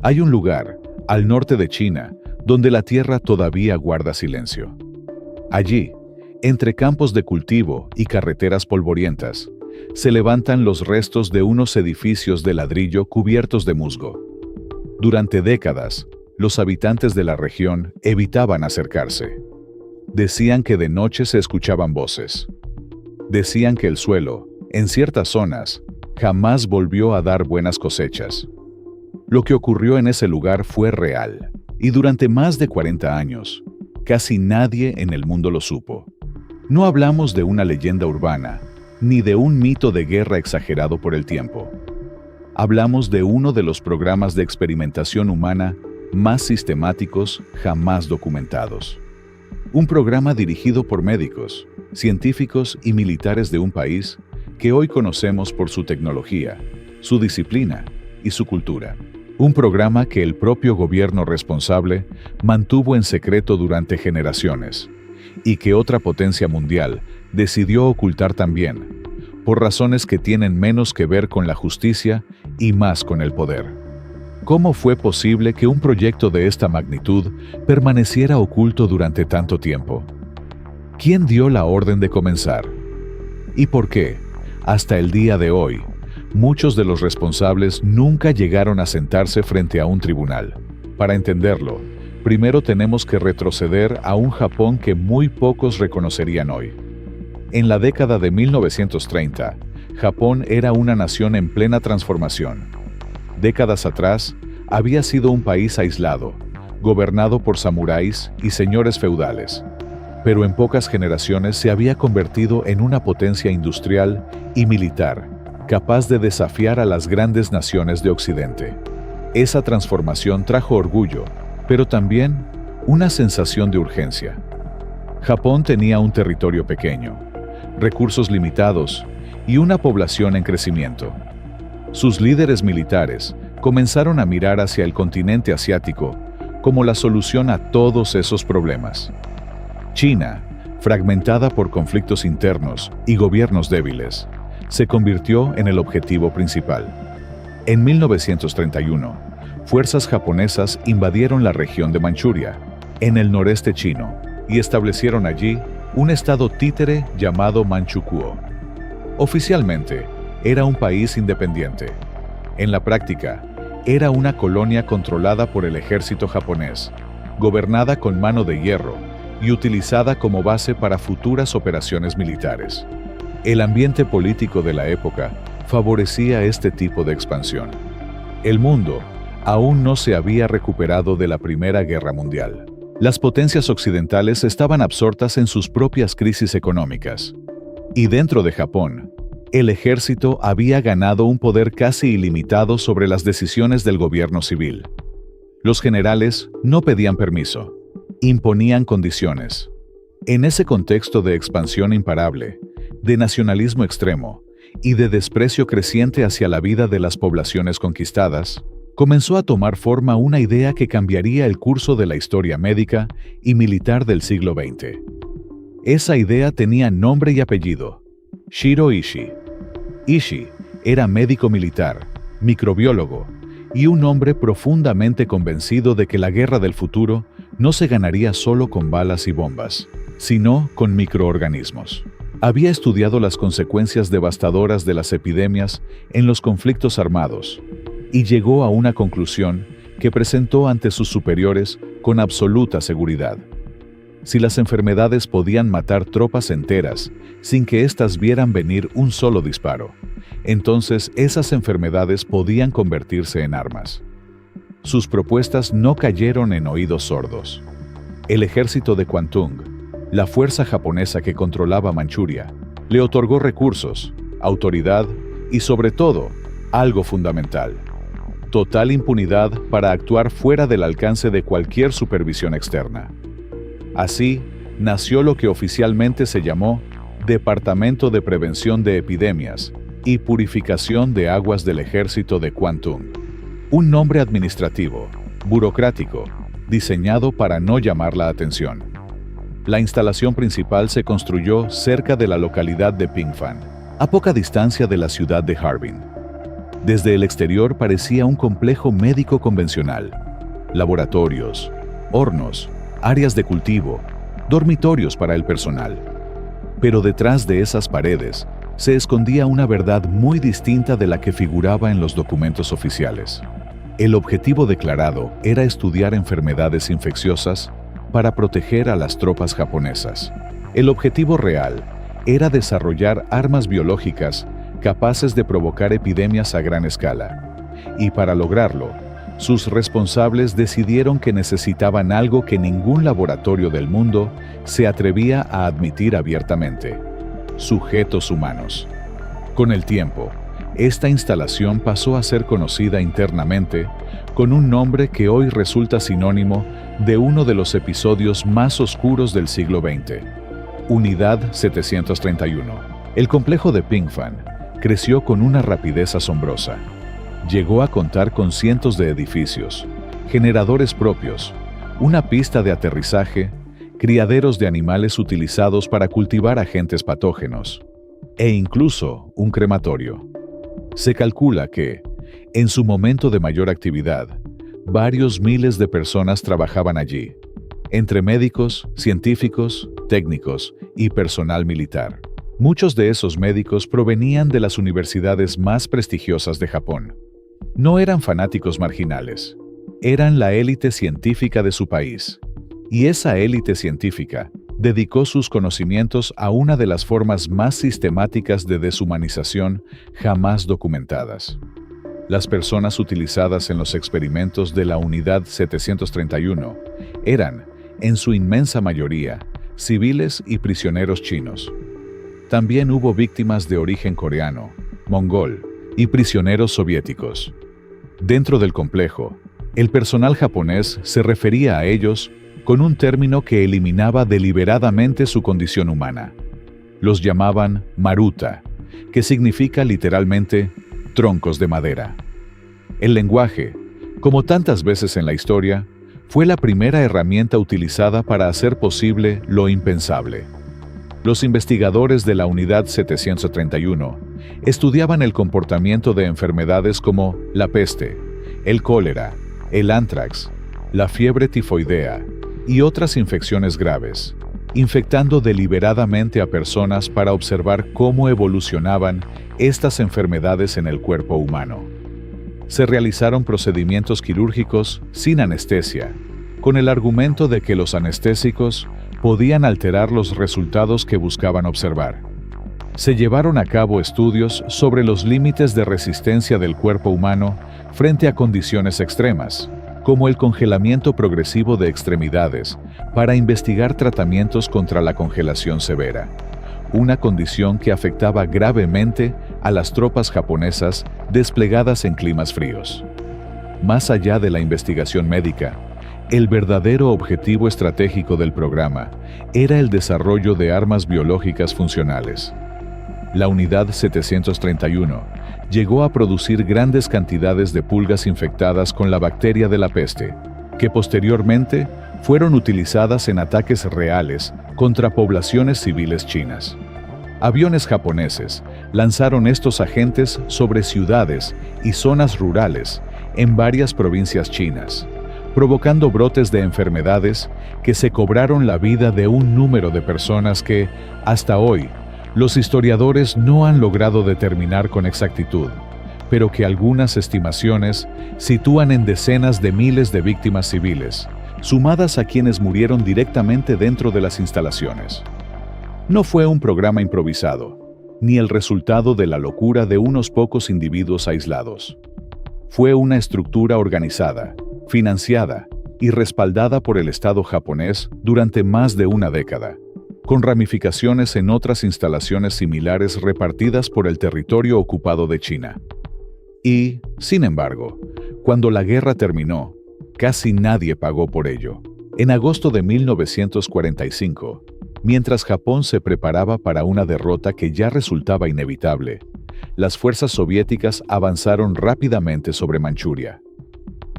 Hay un lugar, al norte de China, donde la tierra todavía guarda silencio. Allí, entre campos de cultivo y carreteras polvorientas, se levantan los restos de unos edificios de ladrillo cubiertos de musgo. Durante décadas, los habitantes de la región evitaban acercarse. Decían que de noche se escuchaban voces. Decían que el suelo, en ciertas zonas, jamás volvió a dar buenas cosechas. Lo que ocurrió en ese lugar fue real, y durante más de 40 años, casi nadie en el mundo lo supo. No hablamos de una leyenda urbana, ni de un mito de guerra exagerado por el tiempo. Hablamos de uno de los programas de experimentación humana más sistemáticos jamás documentados. Un programa dirigido por médicos, científicos y militares de un país que hoy conocemos por su tecnología, su disciplina y su cultura. Un programa que el propio gobierno responsable mantuvo en secreto durante generaciones y que otra potencia mundial decidió ocultar también, por razones que tienen menos que ver con la justicia y más con el poder. ¿Cómo fue posible que un proyecto de esta magnitud permaneciera oculto durante tanto tiempo? ¿Quién dio la orden de comenzar? ¿Y por qué, hasta el día de hoy, muchos de los responsables nunca llegaron a sentarse frente a un tribunal? Para entenderlo, primero tenemos que retroceder a un Japón que muy pocos reconocerían hoy. En la década de 1930, Japón era una nación en plena transformación. Décadas atrás, había sido un país aislado, gobernado por samuráis y señores feudales, pero en pocas generaciones se había convertido en una potencia industrial y militar, capaz de desafiar a las grandes naciones de Occidente. Esa transformación trajo orgullo, pero también una sensación de urgencia. Japón tenía un territorio pequeño, recursos limitados y una población en crecimiento. Sus líderes militares comenzaron a mirar hacia el continente asiático como la solución a todos esos problemas. China, fragmentada por conflictos internos y gobiernos débiles, se convirtió en el objetivo principal. En 1931, fuerzas japonesas invadieron la región de Manchuria, en el noreste chino, y establecieron allí un estado títere llamado Manchukuo. Oficialmente, era un país independiente. En la práctica, era una colonia controlada por el ejército japonés, gobernada con mano de hierro y utilizada como base para futuras operaciones militares. El ambiente político de la época favorecía este tipo de expansión. El mundo aún no se había recuperado de la Primera Guerra Mundial. Las potencias occidentales estaban absortas en sus propias crisis económicas. Y dentro de Japón, el ejército había ganado un poder casi ilimitado sobre las decisiones del gobierno civil. Los generales no pedían permiso, imponían condiciones. En ese contexto de expansión imparable, de nacionalismo extremo y de desprecio creciente hacia la vida de las poblaciones conquistadas, comenzó a tomar forma una idea que cambiaría el curso de la historia médica y militar del siglo XX. Esa idea tenía nombre y apellido: Shiro Ishii. Ishii era médico militar, microbiólogo y un hombre profundamente convencido de que la guerra del futuro no se ganaría solo con balas y bombas, sino con microorganismos. Había estudiado las consecuencias devastadoras de las epidemias en los conflictos armados y llegó a una conclusión que presentó ante sus superiores con absoluta seguridad. Si las enfermedades podían matar tropas enteras sin que éstas vieran venir un solo disparo, entonces esas enfermedades podían convertirse en armas. Sus propuestas no cayeron en oídos sordos. El ejército de Kwantung, la fuerza japonesa que controlaba Manchuria, le otorgó recursos, autoridad y, sobre todo, algo fundamental: total impunidad para actuar fuera del alcance de cualquier supervisión externa. Así, nació lo que oficialmente se llamó Departamento de Prevención de Epidemias y Purificación de Aguas del Ejército de Kwantung. Un nombre administrativo, burocrático, diseñado para no llamar la atención. La instalación principal se construyó cerca de la localidad de Pingfan, a poca distancia de la ciudad de Harbin. Desde el exterior parecía un complejo médico convencional. Laboratorios, hornos, áreas de cultivo, dormitorios para el personal. Pero detrás de esas paredes se escondía una verdad muy distinta de la que figuraba en los documentos oficiales. El objetivo declarado era estudiar enfermedades infecciosas para proteger a las tropas japonesas. El objetivo real era desarrollar armas biológicas capaces de provocar epidemias a gran escala. Y para lograrlo, sus responsables decidieron que necesitaban algo que ningún laboratorio del mundo se atrevía a admitir abiertamente: sujetos humanos. Con el tiempo, esta instalación pasó a ser conocida internamente con un nombre que hoy resulta sinónimo de uno de los episodios más oscuros del siglo XX: Unidad 731. El complejo de Pingfan creció con una rapidez asombrosa. Llegó a contar con cientos de edificios, generadores propios, una pista de aterrizaje, criaderos de animales utilizados para cultivar agentes patógenos, e incluso un crematorio. Se calcula que, en su momento de mayor actividad, varios miles de personas trabajaban allí, entre médicos, científicos, técnicos y personal militar. Muchos de esos médicos provenían de las universidades más prestigiosas de Japón. No eran fanáticos marginales, eran la élite científica de su país. Y esa élite científica dedicó sus conocimientos a una de las formas más sistemáticas de deshumanización jamás documentadas. Las personas utilizadas en los experimentos de la Unidad 731 eran, en su inmensa mayoría, civiles y prisioneros chinos. También hubo víctimas de origen coreano, mongol y prisioneros soviéticos. Dentro del complejo, el personal japonés se refería a ellos con un término que eliminaba deliberadamente su condición humana. Los llamaban maruta, que significa literalmente troncos de madera. El lenguaje, como tantas veces en la historia, fue la primera herramienta utilizada para hacer posible lo impensable. Los investigadores de la Unidad 731 estudiaban el comportamiento de enfermedades como la peste, el cólera, el ántrax, la fiebre tifoidea y otras infecciones graves, infectando deliberadamente a personas para observar cómo evolucionaban estas enfermedades en el cuerpo humano. Se realizaron procedimientos quirúrgicos sin anestesia, con el argumento de que los anestésicos podían alterar los resultados que buscaban observar. Se llevaron a cabo estudios sobre los límites de resistencia del cuerpo humano frente a condiciones extremas, como el congelamiento progresivo de extremidades, para investigar tratamientos contra la congelación severa, una condición que afectaba gravemente a las tropas japonesas desplegadas en climas fríos. Más allá de la investigación médica, el verdadero objetivo estratégico del programa era el desarrollo de armas biológicas funcionales. La Unidad 731 llegó a producir grandes cantidades de pulgas infectadas con la bacteria de la peste, que posteriormente fueron utilizadas en ataques reales contra poblaciones civiles chinas. Aviones japoneses lanzaron estos agentes sobre ciudades y zonas rurales en varias provincias chinas, provocando brotes de enfermedades que se cobraron la vida de un número de personas que, hasta hoy, los historiadores no han logrado determinar con exactitud, pero que algunas estimaciones sitúan en decenas de miles de víctimas civiles, sumadas a quienes murieron directamente dentro de las instalaciones. No fue un programa improvisado, ni el resultado de la locura de unos pocos individuos aislados. Fue una estructura organizada, financiada y respaldada por el Estado japonés durante más de una década, con ramificaciones en otras instalaciones similares repartidas por el territorio ocupado de China. Y, sin embargo, cuando la guerra terminó, casi nadie pagó por ello. En agosto de 1945, mientras Japón se preparaba para una derrota que ya resultaba inevitable, las fuerzas soviéticas avanzaron rápidamente sobre Manchuria.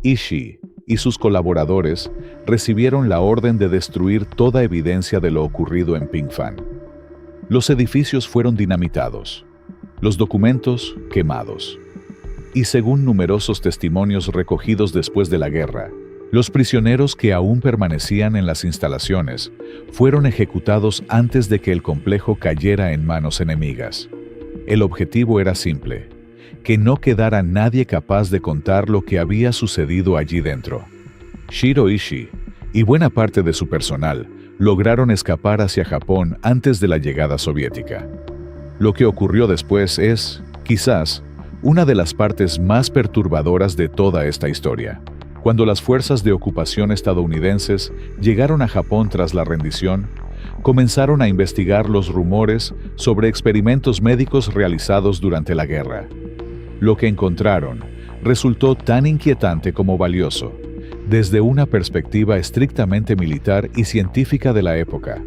Ishii y sus colaboradores recibieron la orden de destruir toda evidencia de lo ocurrido en Pingfan. Los edificios fueron dinamitados, los documentos quemados. y según numerosos testimonios recogidos después de la guerra, los prisioneros que aún permanecían en las instalaciones fueron ejecutados antes de que el complejo cayera en manos enemigas. El objetivo era simple: que no quedara nadie capaz de contar lo que había sucedido allí dentro. Shiro Ishii y buena parte de su personal lograron escapar hacia Japón antes de la llegada soviética. Lo que ocurrió después es, quizás, una de las partes más perturbadoras de toda esta historia. Cuando las fuerzas de ocupación estadounidenses llegaron a Japón tras la rendición, comenzaron a investigar los rumores sobre experimentos médicos realizados durante la guerra. Lo que encontraron resultó tan inquietante como valioso, desde una perspectiva estrictamente militar y científica de la época.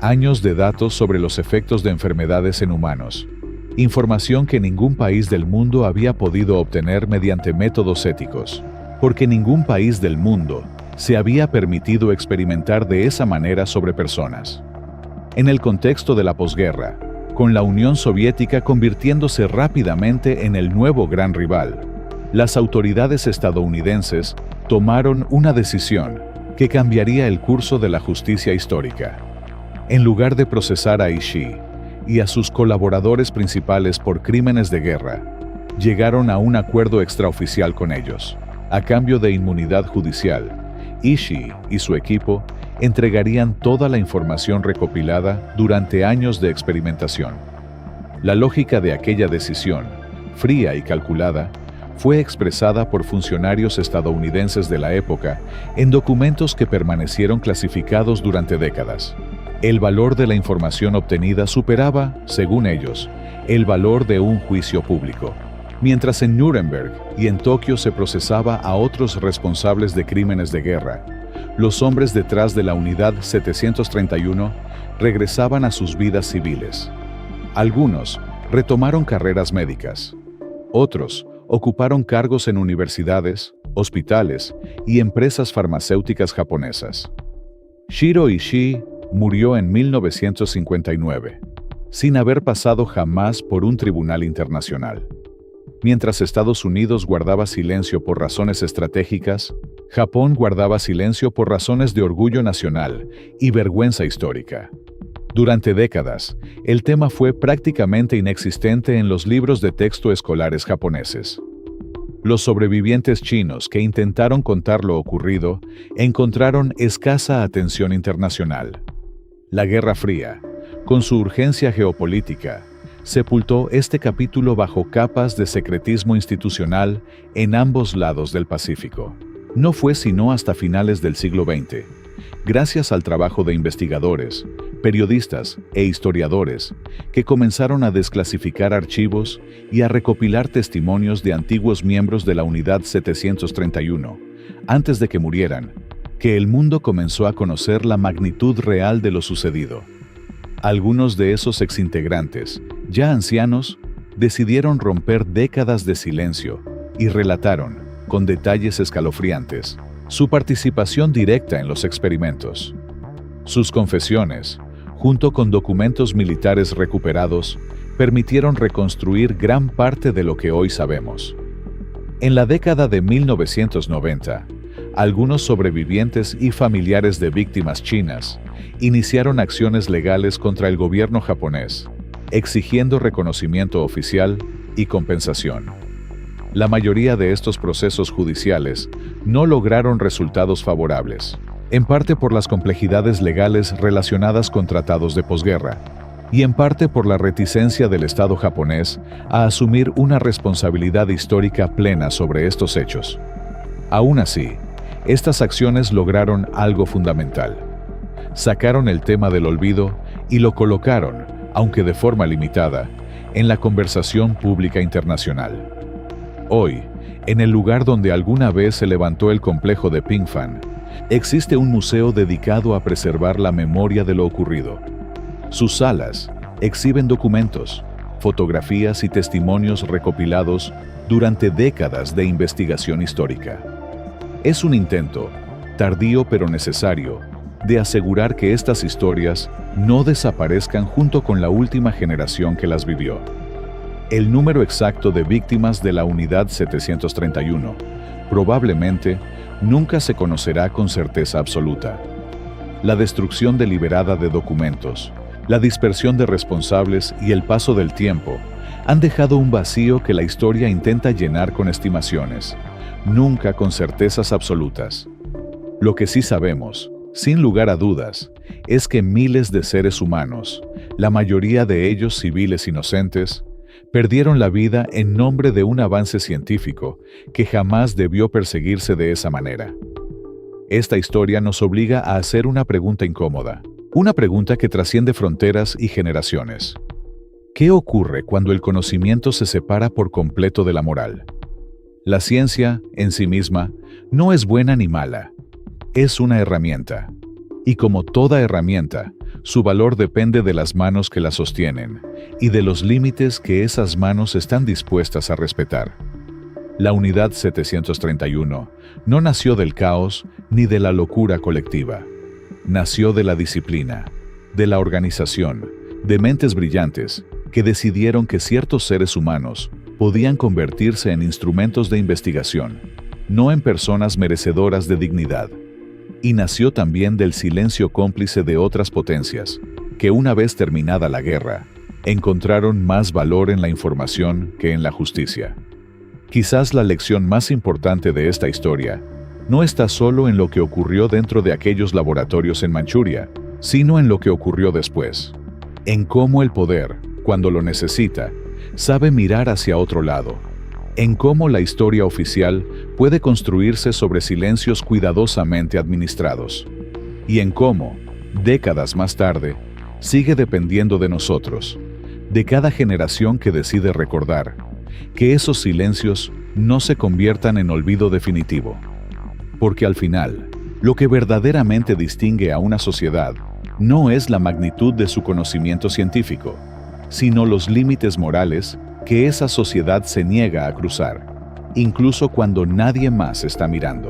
Años de datos sobre los efectos de enfermedades en humanos, información que ningún país del mundo había podido obtener mediante métodos éticos, porque ningún país del mundo se había permitido experimentar de esa manera sobre personas. En el contexto de la posguerra, con la Unión Soviética convirtiéndose rápidamente en el nuevo gran rival, las autoridades estadounidenses tomaron una decisión que cambiaría el curso de la justicia histórica. En lugar de procesar a Ishii y a sus colaboradores principales por crímenes de guerra, llegaron a un acuerdo extraoficial con ellos. A cambio de inmunidad judicial, Ishii y su equipo entregarían toda la información recopilada durante años de experimentación. La lógica de aquella decisión, fría y calculada, fue expresada por funcionarios estadounidenses de la época en documentos que permanecieron clasificados durante décadas. El valor de la información obtenida superaba, según ellos, el valor de un juicio público. Mientras en Nuremberg y en Tokio se procesaba a otros responsables de crímenes de guerra, los hombres detrás de la Unidad 731 regresaban a sus vidas civiles. Algunos retomaron carreras médicas. Otros ocuparon cargos en universidades, hospitales y empresas farmacéuticas japonesas. Shiro Ishii murió en 1959, sin haber pasado jamás por un tribunal internacional. Mientras Estados Unidos guardaba silencio por razones estratégicas, Japón guardaba silencio por razones de orgullo nacional y vergüenza histórica. Durante décadas, el tema fue prácticamente inexistente en los libros de texto escolares japoneses. Los sobrevivientes chinos que intentaron contar lo ocurrido encontraron escasa atención internacional. La Guerra Fría, con su urgencia geopolítica, sepultó este capítulo bajo capas de secretismo institucional en ambos lados del Pacífico. No fue sino hasta finales del siglo XX, gracias al trabajo de investigadores, periodistas e historiadores, que comenzaron a desclasificar archivos y a recopilar testimonios de antiguos miembros de la Unidad 731, antes de que murieran, que el mundo comenzó a conocer la magnitud real de lo sucedido. Algunos de esos exintegrantes, ya ancianos, decidieron romper décadas de silencio y relataron, con detalles escalofriantes, su participación directa en los experimentos. Sus confesiones, junto con documentos militares recuperados, permitieron reconstruir gran parte de lo que hoy sabemos. En la década de 1990, algunos sobrevivientes y familiares de víctimas chinas iniciaron acciones legales contra el gobierno japonés, exigiendo reconocimiento oficial y compensación. La mayoría de estos procesos judiciales no lograron resultados favorables, en parte por las complejidades legales relacionadas con tratados de posguerra, y en parte por la reticencia del Estado japonés a asumir una responsabilidad histórica plena sobre estos hechos. Aún así, estas acciones lograron algo fundamental. Sacaron el tema del olvido y lo colocaron, aunque de forma limitada, en la conversación pública internacional. Hoy, en el lugar donde alguna vez se levantó el complejo de Pingfan, existe un museo dedicado a preservar la memoria de lo ocurrido. Sus salas exhiben documentos, fotografías y testimonios recopilados durante décadas de investigación histórica. Es un intento, tardío pero necesario, de asegurar que estas historias no desaparezcan junto con la última generación que las vivió. El número exacto de víctimas de la Unidad 731 probablemente nunca se conocerá con certeza absoluta. La destrucción deliberada de documentos, la dispersión de responsables y el paso del tiempo han dejado un vacío que la historia intenta llenar con estimaciones, nunca con certezas absolutas. Lo que sí sabemos, sin lugar a dudas, es que miles de seres humanos, la mayoría de ellos civiles inocentes, perdieron la vida en nombre de un avance científico que jamás debió perseguirse de esa manera. Esta historia nos obliga a hacer una pregunta incómoda, una pregunta que trasciende fronteras y generaciones. ¿Qué ocurre cuando el conocimiento se separa por completo de la moral? La ciencia, en sí misma, no es buena ni mala. Es una herramienta. Y como toda herramienta, su valor depende de las manos que la sostienen y de los límites que esas manos están dispuestas a respetar. La Unidad 731 no nació del caos ni de la locura colectiva. Nació de la disciplina, de la organización, de mentes brillantes que decidieron que ciertos seres humanos podían convertirse en instrumentos de investigación, no en personas merecedoras de dignidad. Y nació también del silencio cómplice de otras potencias, que una vez terminada la guerra, encontraron más valor en la información que en la justicia. Quizás la lección más importante de esta historia no está solo en lo que ocurrió dentro de aquellos laboratorios en Manchuria, sino en lo que ocurrió después, en cómo el poder, cuando lo necesita, sabe mirar hacia otro lado, en cómo la historia oficial puede construirse sobre silencios cuidadosamente administrados, y en cómo, décadas más tarde, sigue dependiendo de nosotros, de cada generación que decide recordar, que esos silencios no se conviertan en olvido definitivo. Porque al final, lo que verdaderamente distingue a una sociedad no es la magnitud de su conocimiento científico, sino los límites morales que esa sociedad se niega a cruzar, incluso cuando nadie más está mirando.